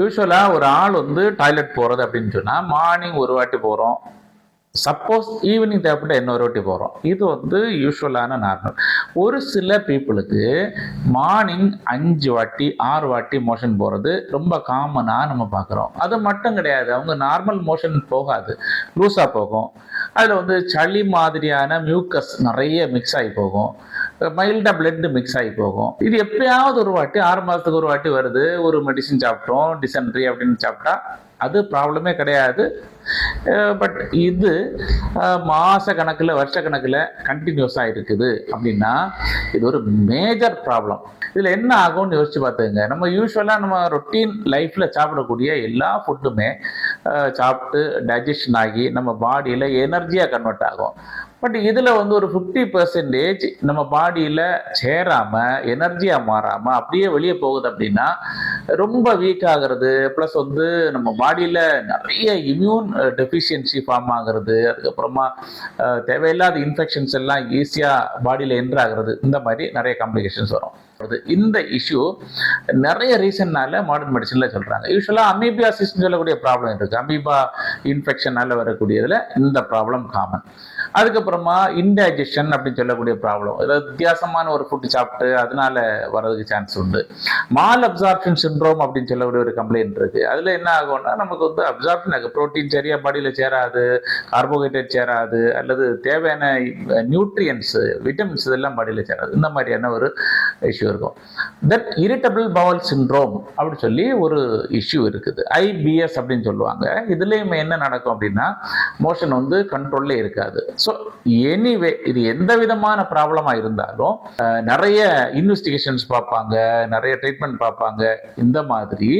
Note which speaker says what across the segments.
Speaker 1: யூஸ்வலாக ஒரு ஆள் வந்து டாய்லெட் போகிறது அப்படின்னு சொன்னால் மார்னிங் ஒரு வாட்டி போகிறோம், சப்போஸ் ஈவினிங் தேவைப்பட்ட இன்னொரு வாட்டி போகிறோம். இது வந்து யூஸ்வலான நார்மல். ஒரு சில பீப்புளுக்கு மார்னிங் 5 வாட்டி 6 வாட்டி மோஷன் போகிறது ரொம்ப காமனாக நம்ம பார்க்குறோம். அது மட்டும் கிடையாது, அவங்க நார்மல் மோஷன் போகாது, லூஸாக போகும். அதில் வந்து சளி மாதிரியான மியூக்கஸ் நிறைய மிக்ஸ் ஆகி போகும், மைல்டாக பிளட் மிக்ஸ் ஆகி போகும். இது எப்பயாவது ஒரு வாட்டி 6 மாதத்துக்கு ஒரு வாட்டி வருது, ஒரு மெடிசின் சாப்பிட்டோம் டிசென்ட்ரி அப்படின்னு சாப்பிட்டா அது ப்ராப்ளமே கிடையாது. பட் இது மாத கணக்கில் வருஷ கணக்கில் கண்டினியூஸாக இருக்குது அப்படின்னா இது ஒரு மேஜர் ப்ராப்ளம். இதில் என்ன ஆகும்னு யோசிச்சு பார்த்துங்க. நம்ம யூஸ்வலாக நம்ம ரொட்டீன் லைஃப்பில் சாப்பிடக்கூடிய எல்லா ஃபுட்டுமே சாப்பிட்டு டைஜஷன் ஆகி நம்ம பாடியில் எனர்ஜியாக கன்வெர்ட் ஆகும். பட் இதில் வந்து ஒரு 50% நம்ம பாடியில் சேராமல் எனர்ஜியாக மாறாமல் அப்படியே வெளியே போகுது அப்படின்னா ரொம்ப வீக் ஆகிறது, ப்ளஸ் வந்து நம்ம பாடியில் நிறைய இம்யூன் டெஃபிஷியன்சி ஃபார்ம் ஆகிறது, அதுக்கப்புறமா தேவையில்லாத இன்ஃபெக்ஷன்ஸ் எல்லாம் ஈஸியாக பாடியில் என்ட்ரு ஆகிறது, இந்த மாதிரி நிறைய காம்ப்ளிகேஷன்ஸ் வரும். இந்த இஷ்யூ நிறைய ரீசன்னால மாடர்ன் மெடிசன்ல சொல்றாங்க. யூஸ்வலாக அமீபியாசிஸ் சொல்லக்கூடிய ப்ராப்ளம் இருக்கு. அமீபா இன்ஃபெக்ஷனால வரக்கூடியதுல இந்த ப்ராப்ளம் காமன். அதுக்கப்புறமா இன்டைஜஷன் அப்படின்னு சொல்லக்கூடிய ப்ராப்ளம், அதாவது வித்தியாசமான ஒரு ஃபுட்டு சாப்பிட்டு அதனால வர்றதுக்கு சான்ஸ் உண்டு. மால் அப்சார்ப்ஷன் சிண்ட்ரோம் அப்படின்னு சொல்லக்கூடிய ஒரு கம்ப்ளைண்ட் இருக்கு. அதுல என்ன ஆகும்னா நமக்கு வந்து அப்சார்ப்ஷன் ஆகும், ப்ரோட்டீன் சரியா பாடியில் சேராது, கார்போஹைட்ரேட் சேராது, அல்லது தேவையான நியூட்ரியன்ஸ் விட்டமின்ஸ் இதெல்லாம் பாடியில் சேராது. இந்த மாதிரியான ஒரு இஷ்யூ இருக்கும். தட் இரிட்டபிள் பவல் சிண்ட்ரோம் அப்படின்னு சொல்லி ஒரு இஷ்யூ இருக்குது, ஐபிஎஸ் அப்படின்னு சொல்லுவாங்க. இதுலேயுமே என்ன நடக்கும் அப்படின்னா மோஷன் வந்து கண்ட்ரோல்ல இருக்காது. ஸோ எனிவே இது எந்த விதமான ப்ராப்ளமாக இருந்தாலும் நிறைய இன்வெஸ்டிகேஷன்ஸ் பார்ப்பாங்க, நிறைய ட்ரீட்மெண்ட் பார்ப்பாங்க. இந்த மாதிரி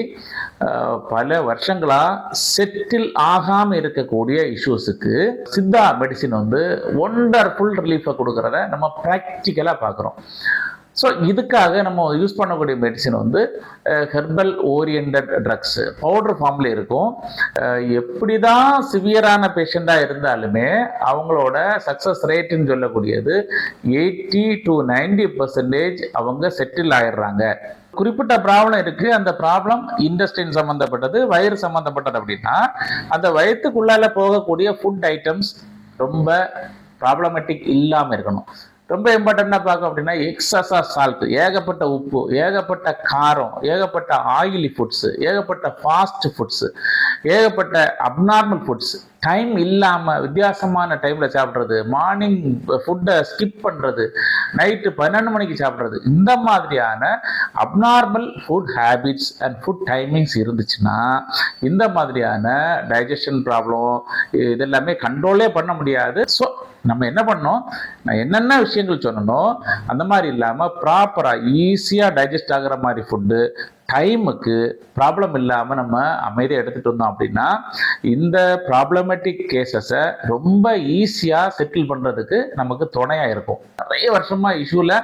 Speaker 1: பல வருஷங்களாக செட்டில் ஆகாமல் இருக்கக்கூடிய இஷ்யூஸுக்கு சித்தா மெடிசின் வந்து ஒண்டர்ஃபுல் ரிலீஃபை கொடுக்கறத நம்ம ப்ராக்டிக்கலாக பார்க்குறோம். ஸோ இதுக்காக நம்ம யூஸ் பண்ணக்கூடிய மெடிசின் வந்து ஹெர்பல் ஓரியன்ட் ட்ரக்ஸ் பவுடர் ஃபார்மில் இருக்கும். எப்படி தான் சிவியரான பேஷண்ட்டாக இருந்தாலுமே அவங்களோட சக்ஸஸ் ரேட்டுன்னு சொல்லக்கூடியது 80 to 90% அவங்க செட்டில் ஆயிடுறாங்க. குறிப்பிட்ட ப்ராப்ளம் இருக்கு, அந்த ப்ராப்ளம் இன்டெஸ்டைன் சம்மந்தப்பட்டது, வயிறு சம்மந்தப்பட்டது அப்படின்னா அந்த வயிற்றுக்குள்ளால போகக்கூடிய ஃபுட் ஐட்டம்ஸ் ரொம்ப ப்ராப்ளமேட்டிக் இல்லாமல் இருக்கணும். ரொம்ப இம்பார்ட்டண்டாக பார்க்க அப்படின்னா எக்ஸஸா சால்ட், ஏகப்பட்ட உப்பு, ஏகப்பட்ட காரம், ஏகப்பட்ட ஆயிலி ஃபுட்ஸு, ஏகப்பட்ட ஃபாஸ்ட் ஃபுட்ஸு, ஏகப்பட்ட அப்நார்மல் ஃபுட்ஸ், டைம் இல்லாமல் வித்தியாசமான டைமில் சாப்பிட்றது, மார்னிங் ஃபுட்டை ஸ்கிப் பண்ணுறது, நைட்டு 12 மணிக்கு சாப்பிட்றது, இந்த மாதிரியான abnormal food habits and food timings இருந்துச்சுன்னா இந்த மாதிரியான டைஜஷன் ப்ராப்ளம் இதெல்லாமே கண்ட்ரோலே பண்ண முடியாது. ஸோ நம்ம என்ன பண்ணோம், நான் என்னென்ன விஷயங்கள் சொன்னோம் அந்த மாதிரி இல்லாமல் ப்ராப்பராக ஈஸியாக டைஜஸ்ட் ஆகிற மாதிரி ஃபுட்டு டைமுக்கு ப்ராப்ளம் இல்லாமல் நம்ம அமைதியாக எடுத்துகிட்டு வந்தோம் அப்படின்னா இந்த ப்ராப்ளமேட்டிக் கேசஸை ரொம்ப ஈஸியாக செட்டில் பண்ணுறதுக்கு நமக்கு துணையாக இருக்கும். நிறைய வருஷமாக இஷ்யூவில்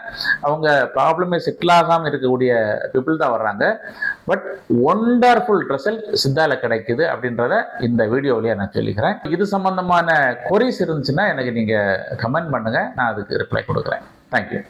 Speaker 1: அவங்க ப்ராப்ளமே செட்டில் ஆகாமல் இருக்கக்கூடிய பீப்புள் தான் வர்றாங்க. பட் ஒண்டர்ஃபுல் ரிசல்ட் சித்தால கிடைக்குது அப்படின்றத இந்த வீடியோ வழியாக நான் சொல்லிக்கிறேன். இது சம்பந்தமான கொரிஸ் இருந்துச்சுன்னா எனக்கு நீங்கள் கமெண்ட் பண்ணுங்கள், நான் அதுக்கு ரிப்ளை கொடுக்குறேன். தேங்க்யூ.